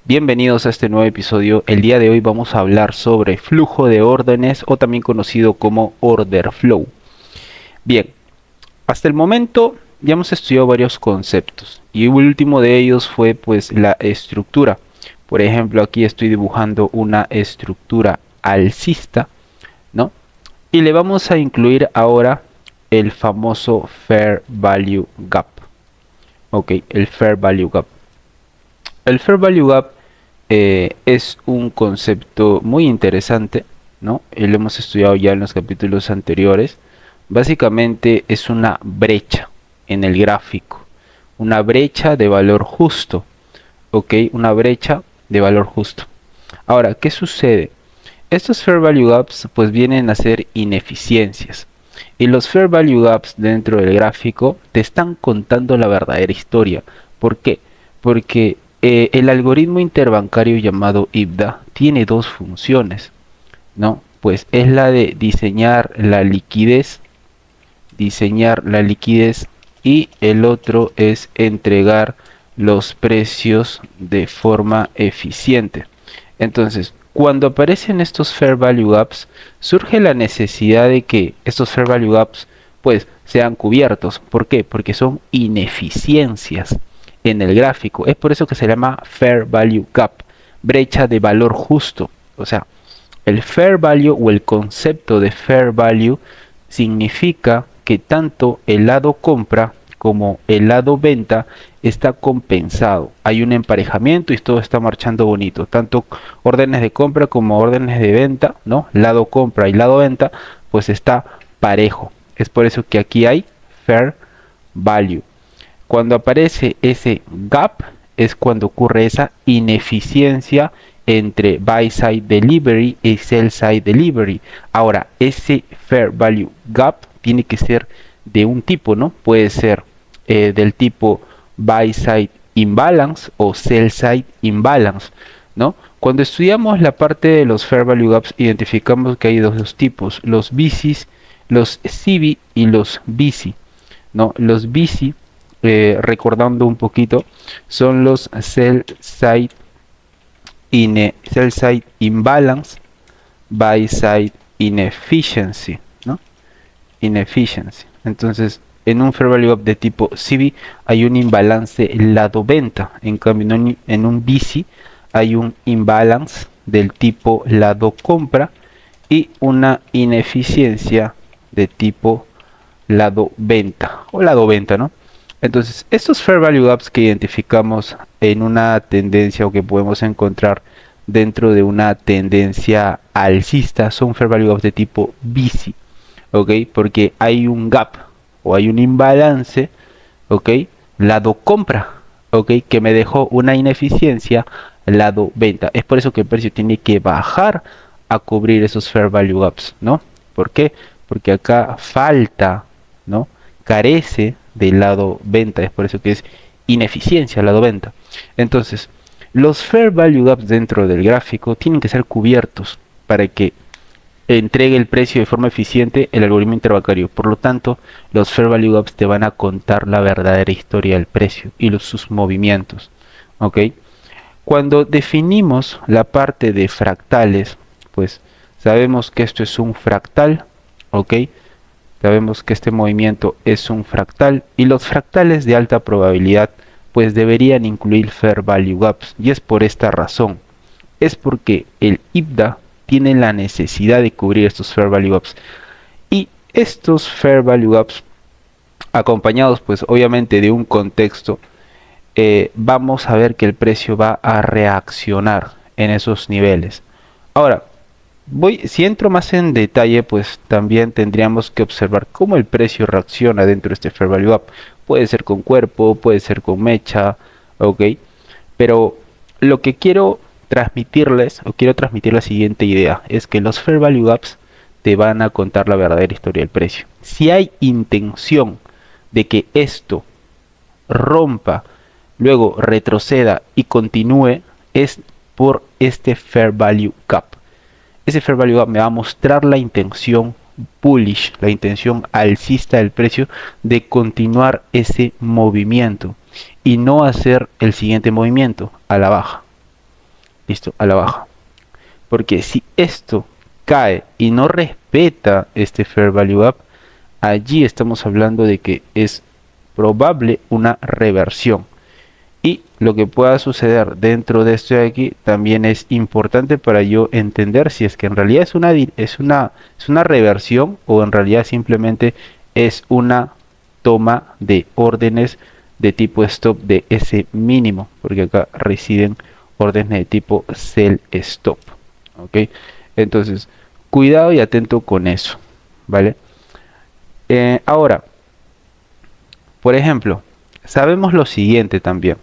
Bienvenidos a este nuevo episodio. El día de hoy vamos a hablar sobre flujo de órdenes o también conocido como order flow. Bien, hasta el momento ya hemos estudiado varios conceptos y el último de ellos fue pues la estructura. Por ejemplo, aquí estoy dibujando una estructura alcista, ¿no? Y le vamos a incluir ahora el famoso Fair Value Gap. Ok, el Fair Value Gap. El Fair Value Gap es un concepto muy interesante, ¿no? Lo hemos estudiado ya en los capítulos anteriores. Básicamente es una brecha en el gráfico, una brecha de valor justo, ¿ok? Una brecha de valor justo. Ahora, ¿qué sucede? Estos Fair Value Gaps pues vienen a ser ineficiencias. Y los Fair Value Gaps dentro del gráfico te están contando la verdadera historia. ¿Por qué? Porque el algoritmo interbancario llamado IBDA tiene dos funciones, ¿no? Pues es la de diseñar la liquidez y el otro es entregar los precios de forma eficiente. Entonces, cuando aparecen estos Fair Value Gaps, surge la necesidad de que estos Fair Value Gaps pues sean cubiertos. ¿Por qué? Porque son ineficiencias en el gráfico. Es por eso que se llama Fair Value Gap, brecha de valor justo. O sea, el Fair Value o el concepto de Fair Value significa que tanto el lado compra como el lado venta está compensado. Hay un emparejamiento y todo está marchando bonito. Tanto órdenes de compra como órdenes de venta, ¿no? Lado compra y lado venta, pues está parejo. Es por eso que aquí hay Fair Value. Cuando aparece ese gap es cuando ocurre esa ineficiencia entre buy side delivery y sell side delivery. Ahora, ese Fair Value Gap tiene que ser de un tipo, ¿no? Puede ser del tipo buy side imbalance o sell side imbalance, ¿no? Cuando estudiamos la parte de los Fair Value Gaps, identificamos que hay dos tipos, los BCs, los CB y los BC, ¿no? Los BC, recordando un poquito, son los sell side imbalance, buy side inefficiency, ¿no? Inefficiency. Entonces, en un Fair Value Gap de tipo CB hay un imbalance lado venta, en cambio en un BC hay un imbalance del tipo lado compra y una ineficiencia de tipo lado venta o lado venta, ¿no? Entonces, estos Fair Value Gaps que identificamos en una tendencia o que podemos encontrar dentro de una tendencia alcista son Fair Value Gaps de tipo BC, ¿ok? Porque hay un gap o hay un imbalance, ¿ok? Lado compra, ¿ok? Que me dejó una ineficiencia lado venta. Es por eso que el precio tiene que bajar a cubrir esos Fair Value Gaps, ¿no? ¿Por qué? Porque acá falta, ¿no? Carece del lado venta, es por eso que es ineficiencia al lado venta. Entonces, los Fair Value Gaps dentro del gráfico tienen que ser cubiertos para que entregue el precio de forma eficiente el algoritmo interbancario. Por lo tanto, los Fair Value Gaps te van a contar la verdadera historia del precio y sus movimientos. ¿Ok? Cuando definimos la parte de fractales, pues sabemos que esto es un fractal, ¿ok? Sabemos que este movimiento es un fractal y los fractales de alta probabilidad pues deberían incluir Fair Value Gaps, y es por esta razón. Es porque el IBDA tiene la necesidad de cubrir estos Fair Value Gaps, y estos Fair Value Gaps acompañados pues obviamente de un contexto, vamos a ver que el precio va a reaccionar en esos niveles. Ahora, si entro más en detalle, pues también tendríamos que observar cómo el precio reacciona dentro de este Fair Value Gap. Puede ser con cuerpo, puede ser con mecha, ok. Pero lo que quiero transmitirles, o quiero transmitir la siguiente idea, es que los Fair Value Gaps te van a contar la verdadera historia del precio. Si hay intención de que esto rompa, luego retroceda y continúe, es por este Fair Value Gap. Ese Fair Value Gap me va a mostrar la intención bullish, la intención alcista del precio de continuar ese movimiento y no hacer el siguiente movimiento a la baja. Listo, a la baja. Porque si esto cae y no respeta este Fair Value Gap, allí estamos hablando de que es probable una reversión. Y lo que pueda suceder dentro de esto de aquí también es importante para yo entender si es que en realidad es una reversión o en realidad simplemente es una toma de órdenes de tipo stop de ese mínimo, porque acá residen órdenes de tipo sell stop. ¿Ok? Entonces, cuidado y atento con eso, ¿vale? Ahora, por ejemplo, sabemos lo siguiente también,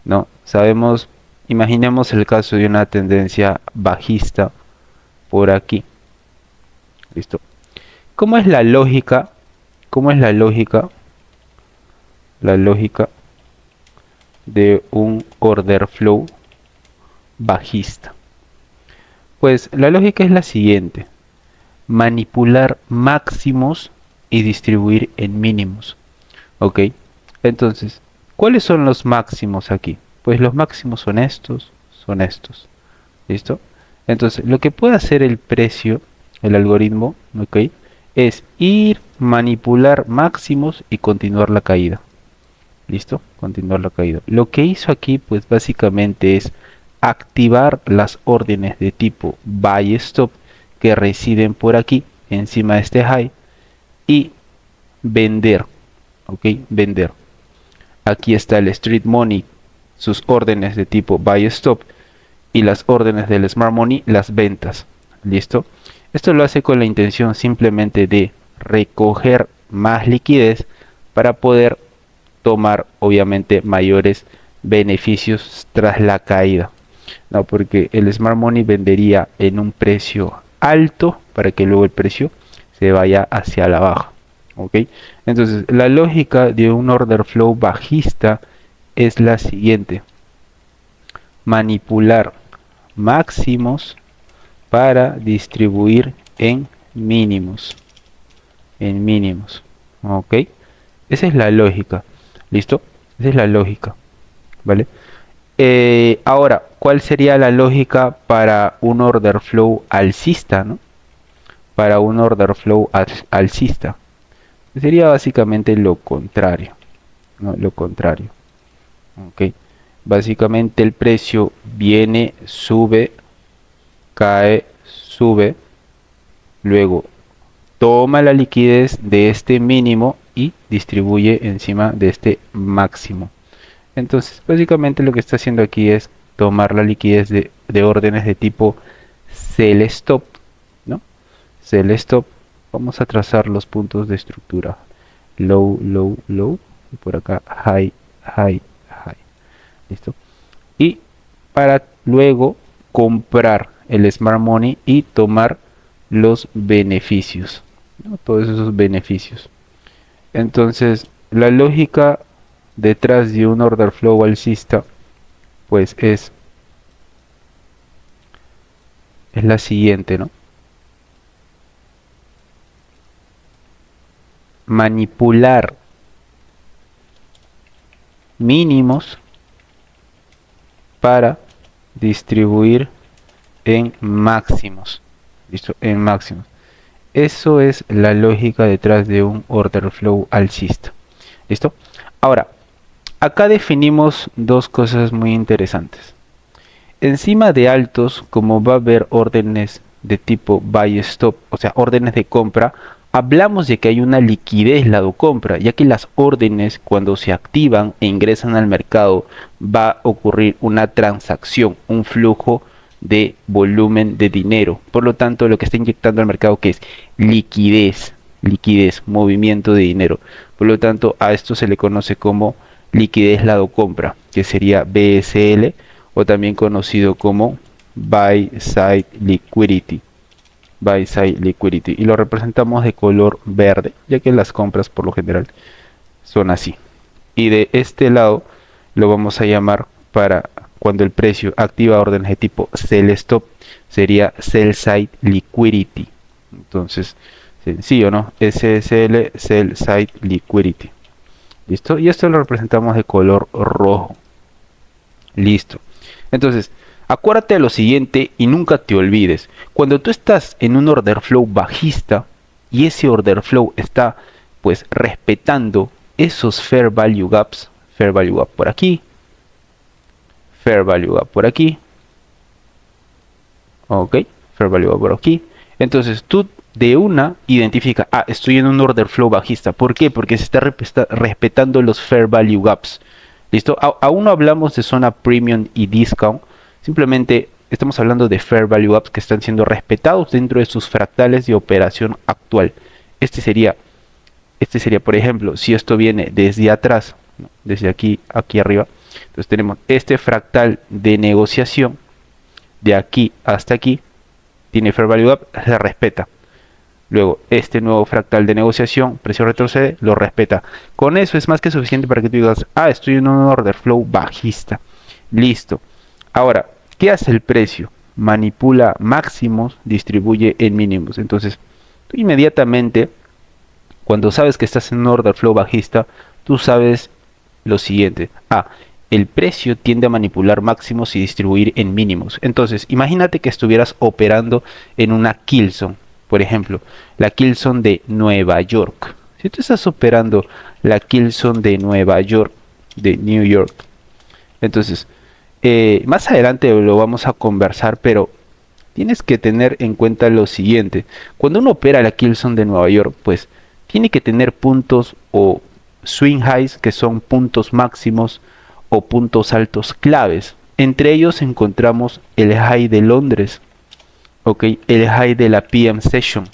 ¿no? Sabemos, imaginemos el caso de una tendencia bajista por aquí. ¿Listo? ¿Cómo es la lógica? ¿Cómo es la lógica? La lógica de un order flow bajista. Pues la lógica es la siguiente: manipular máximos y distribuir en mínimos. ¿Ok? Entonces, ¿cuáles son los máximos aquí? Pues los máximos son estos, son estos. ¿Listo? Entonces, lo que puede hacer el precio, el algoritmo, ¿ok? Es ir, manipular máximos y continuar la caída. ¿Listo? Continuar la caída. Lo que hizo aquí, pues básicamente es activar las órdenes de tipo buy stop que residen por aquí, encima de este high, y vender. ¿Ok? Vender. Aquí está el Street Money, sus órdenes de tipo buy stop, y las órdenes del Smart Money, las ventas. ¿Listo? Esto lo hace con la intención simplemente de recoger más liquidez para poder tomar obviamente mayores beneficios tras la caída. No, porque el Smart Money vendería en un precio alto para que luego el precio se vaya hacia la baja. ¿Ok? Entonces, la lógica de un order flow bajista es la siguiente: manipular máximos para distribuir en mínimos. En mínimos. ¿Ok? Esa es la lógica. ¿Listo? Esa es la lógica. ¿Vale? Ahora, ¿cuál sería la lógica para un order flow alcista, ¿no? Para un order flow alcista. Sería básicamente lo contrario, ¿no? Lo contrario. ¿Ok? Básicamente el precio viene, sube, cae, sube, luego toma la liquidez de este mínimo y distribuye encima de este máximo. Entonces, básicamente lo que está haciendo aquí es tomar la liquidez de órdenes de tipo sell stop, ¿no? Sell stop. Vamos a trazar los puntos de estructura: low, low, low, y por acá high, high, high. ¿Listo? Y para luego comprar el Smart Money y tomar los beneficios, ¿no? Todos esos beneficios. Entonces, la lógica detrás de un order flow alcista pues es la siguiente, ¿no? Manipular mínimos para distribuir en máximos. ¿Listo? En máximos. Eso es la lógica detrás de un order flow alcista. ¿Listo? Ahora, acá definimos dos cosas muy interesantes. Encima de altos, como va a haber órdenes de tipo buy stop, o sea, órdenes de compra, hablamos de que hay una liquidez lado compra, ya que las órdenes cuando se activan e ingresan al mercado va a ocurrir una transacción, un flujo de volumen de dinero. Por lo tanto, lo que está inyectando al mercado que es liquidez, movimiento de dinero. Por lo tanto, a esto se le conoce como liquidez lado compra, que sería BSL, o también conocido como Buy Side Liquidity. Buy Side Liquidity. Y lo representamos de color verde, ya que las compras por lo general son así. Y de este lado lo vamos a llamar, para cuando el precio activa órdenes de tipo sell stop, sería sell side liquidity. Entonces, sencillo, ¿no? SSL, sell side liquidity. ¿Listo? Y esto lo representamos de color rojo. Listo. Entonces, acuérdate de lo siguiente y nunca te olvides. Cuando tú estás en un order flow bajista y ese order flow está pues respetando esos fair value gaps, fair value gap por aquí, fair value gap por aquí, ok, fair value gap por aquí. Entonces tú de una identifica, estoy en un order flow bajista. ¿Por qué? Porque se está respetando los fair value gaps. ¿Listo? Aún no hablamos de zona premium y discount. Simplemente estamos hablando de fair value gaps que están siendo respetados dentro de sus fractales de operación actual. Este sería, por ejemplo, si esto viene desde atrás, ¿no? Desde aquí arriba. Entonces tenemos este fractal de negociación de aquí hasta aquí. Tiene fair value gap, se respeta. Luego, este nuevo fractal de negociación, precio retrocede, lo respeta. Con eso es más que suficiente para que tú digas, estoy en un order flow bajista. Listo. Ahora, ¿qué hace el precio? Manipula máximos, distribuye en mínimos. Entonces, tú inmediatamente, cuando sabes que estás en un order flow bajista, tú sabes lo siguiente. El precio tiende a manipular máximos y distribuir en mínimos. Entonces, imagínate que estuvieras operando en una Killzone. Por ejemplo, la Killzone de Nueva York. Si tú estás operando la Killzone de Nueva York, de New York, entonces, más adelante lo vamos a conversar, pero tienes que tener en cuenta lo siguiente. Cuando uno opera la Killzone de Nueva York, pues tiene que tener puntos o swing highs, que son puntos máximos o puntos altos claves. Entre ellos encontramos el high de Londres. Ok, el high de la PM Session.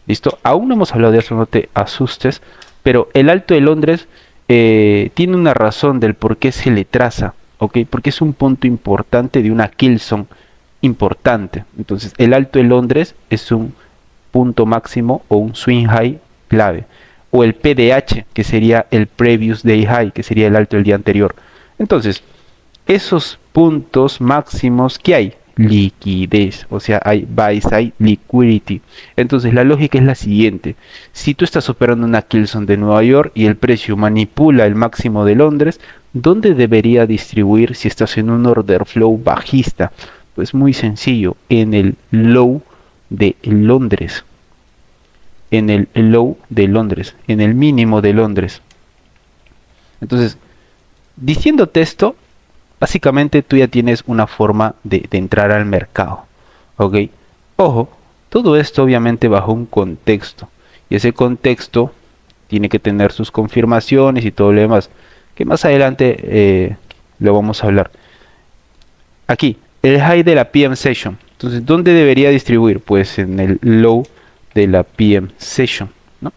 ¿Listo? Aún no hemos hablado de eso, no te asustes. Pero el alto de Londres tiene una razón del por qué se le traza. Ok, porque es un punto importante de una Killzone importante. Entonces, el alto de Londres es un punto máximo o un swing high clave. O el PDH, que sería el Previous Day High, que sería el alto del día anterior. Entonces, esos puntos máximos que hay, liquidez, o sea, hay buy side liquidity. Entonces la lógica es la siguiente: si tú estás operando una Killzone de Nueva York y el precio manipula el máximo de Londres, ¿dónde debería distribuir si estás en un order flow bajista? Pues muy sencillo, en el low de Londres, en el low de Londres, en el mínimo de Londres. Entonces, diciéndote esto, básicamente tú ya tienes una forma de entrar al mercado. ¿Ok? Ojo, todo esto obviamente bajo un contexto. Y ese contexto tiene que tener sus confirmaciones y todo lo demás, que más adelante lo vamos a hablar. Aquí, el high de la PM Session. Entonces, ¿dónde debería distribuir? Pues en el low de la PM Session, ¿no?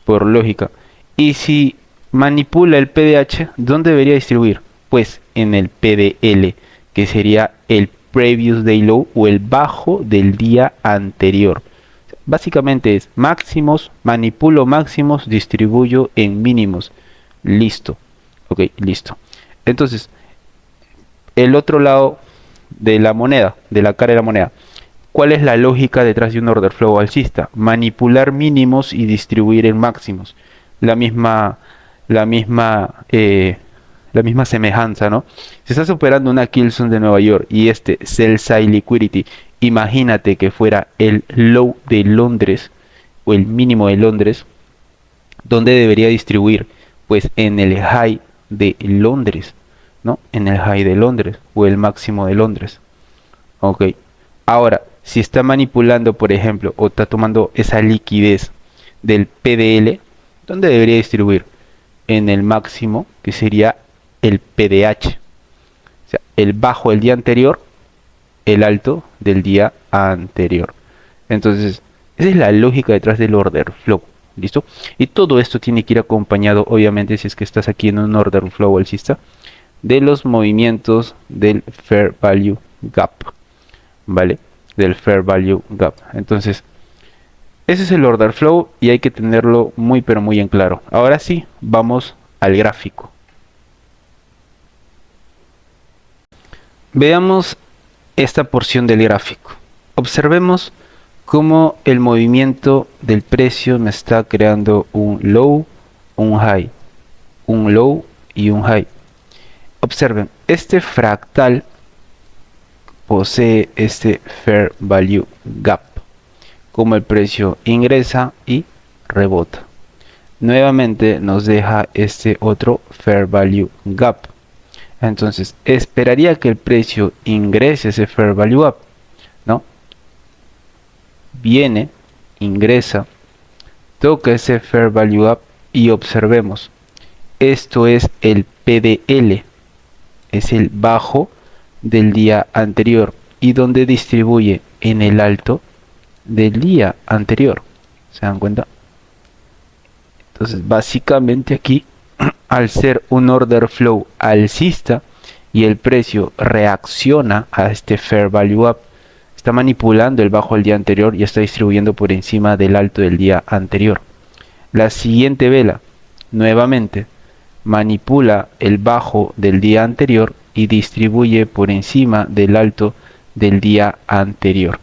Por lógica. Y si manipula el PDH, ¿dónde debería distribuir? Pues en el PDL, que sería el Previous Day Low o el bajo del día anterior. Básicamente es máximos, manipulo máximos, distribuyo en mínimos. Listo. Ok, listo. Entonces, el otro lado de la moneda, de la cara de la moneda. ¿Cuál es la lógica detrás de un order flow alcista? Manipular mínimos y distribuir en máximos. La misma semejanza, ¿no? Si estás operando una Killzone de Nueva York y este sell side liquidity, imagínate que fuera el low de Londres o el mínimo de Londres, ¿dónde debería distribuir? Pues en el high de Londres, ¿no? En el high de Londres o el máximo de Londres. Ok. Ahora, si está manipulando, por ejemplo, o está tomando esa liquidez del PDL, ¿dónde debería distribuir? En el máximo, que sería el PDH. O sea, el bajo del día anterior, el alto del día anterior. Entonces, esa es la lógica detrás del order flow. ¿Listo? Y todo esto tiene que ir acompañado, obviamente, si es que estás aquí en un order flow alcista, de los movimientos del Fair Value Gap. ¿Vale? Del Fair Value Gap. Entonces, ese es el order flow y hay que tenerlo muy pero muy en claro. Ahora sí, vamos al gráfico. Veamos esta porción del gráfico. Observemos cómo el movimiento del precio me está creando un low, un high, un low y un high. Observen, este fractal posee este Fair Value Gap, como el precio ingresa y rebota. Nuevamente nos deja este otro Fair Value Gap. Entonces esperaría que el precio ingrese ese Fair Value Gap, ¿no? Viene, ingresa, toca ese Fair Value Gap y observemos. Esto es el PDL, es el bajo del día anterior y donde distribuye en el alto del día anterior. ¿Se dan cuenta? Entonces básicamente aquí, al ser un order flow alcista y el precio reacciona a este Fair Value Up, está manipulando el bajo del día anterior y está distribuyendo por encima del alto del día anterior. La siguiente vela nuevamente manipula el bajo del día anterior y distribuye por encima del alto del día anterior.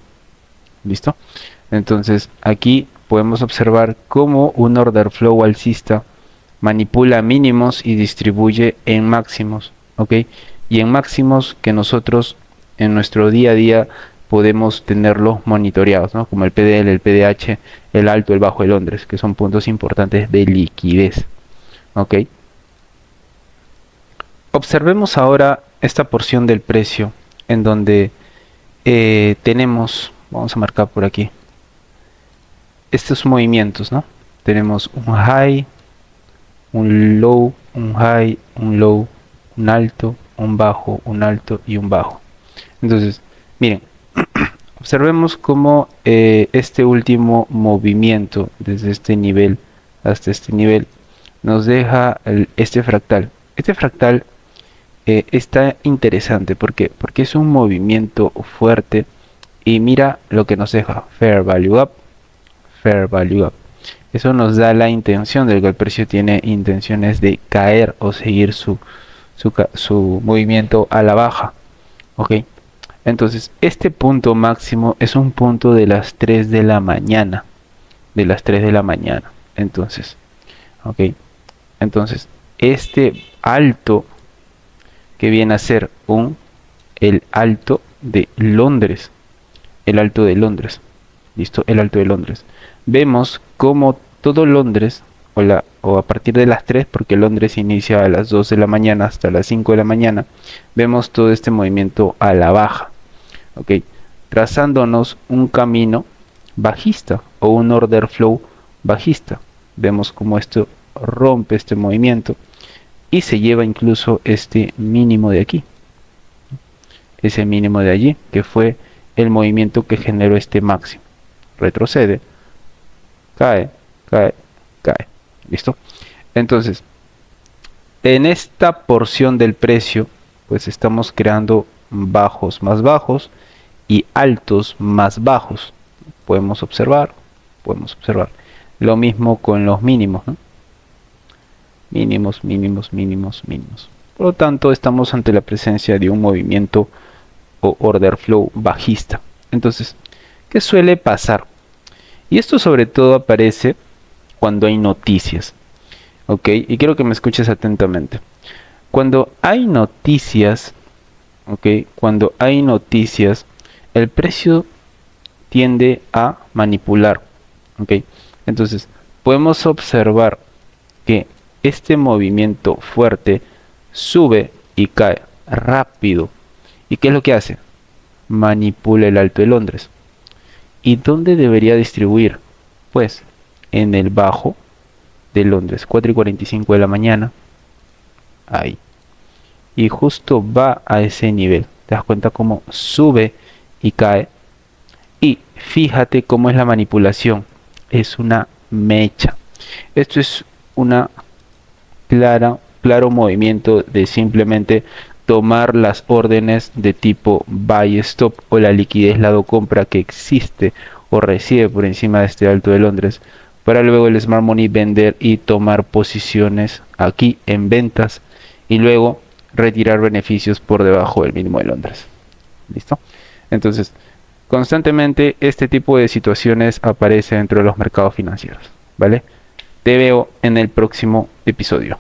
¿Listo? Entonces aquí podemos observar cómo un order flow alcista manipula mínimos y distribuye en máximos, ¿ok? Y en máximos que nosotros en nuestro día a día podemos tenerlos monitoreados, ¿no? Como el PDL, el PDH, el alto, el bajo de Londres, que son puntos importantes de liquidez, ¿ok? Observemos ahora esta porción del precio en donde tenemos, vamos a marcar por aquí, estos movimientos, ¿no? Tenemos un high, un low, un high, un low, un alto, un bajo, un alto y un bajo. Entonces, miren, observemos cómo este último movimiento desde este nivel hasta este nivel nos deja este fractal. Este fractal está interesante porque es un movimiento fuerte y mira lo que nos deja: Fair Value Up, Fair Value Up. Eso nos da la intención de que el precio tiene intenciones de caer o seguir su movimiento a la baja, ¿ok? Entonces este punto máximo es un punto de las 3 de la mañana, de las 3 de la mañana. Entonces, ¿ok? Entonces este alto que viene a ser el alto de Londres, el alto de Londres, listo, el alto de Londres. Vemos como todo Londres, o a partir de las 3, porque Londres inicia a las 2 de la mañana hasta las 5 de la mañana, vemos todo este movimiento a la baja, ok, trazándonos un camino bajista o un order flow bajista. Vemos como esto rompe este movimiento y se lleva incluso este mínimo de aquí, ese mínimo de allí, que fue el movimiento que generó este máximo. Retrocede, cae, cae, cae. ¿Listo? Entonces, en esta porción del precio, pues estamos creando bajos más bajos y altos más bajos. Podemos observar. Lo mismo con los mínimos, ¿no? Mínimos, mínimos, mínimos, mínimos. Por lo tanto, estamos ante la presencia de un movimiento o order flow bajista. Entonces, ¿qué suele pasar? Y esto sobre todo aparece cuando hay noticias, ¿ok? Y quiero que me escuches atentamente. Cuando hay noticias, ¿ok? Cuando hay noticias, el precio tiende a manipular, ¿ok? Entonces, podemos observar que este movimiento fuerte sube y cae rápido. ¿Y qué es lo que hace? Manipula el alto de Londres. ¿Y dónde debería distribuir? Pues en el bajo de Londres, 4:45 de la mañana, ahí. Y justo va a ese nivel. ¿Te das cuenta cómo sube y cae? Y fíjate cómo es la manipulación. Es una mecha. Esto es una claro movimiento de simplemente tomar las órdenes de tipo buy stop o la liquidez lado compra que existe o recibe por encima de este alto de Londres, para luego el smart money vender y tomar posiciones aquí en ventas y luego retirar beneficios por debajo del mínimo de Londres. ¿Listo? Entonces, constantemente este tipo de situaciones aparece dentro de los mercados financieros, ¿vale? Te veo en el próximo episodio.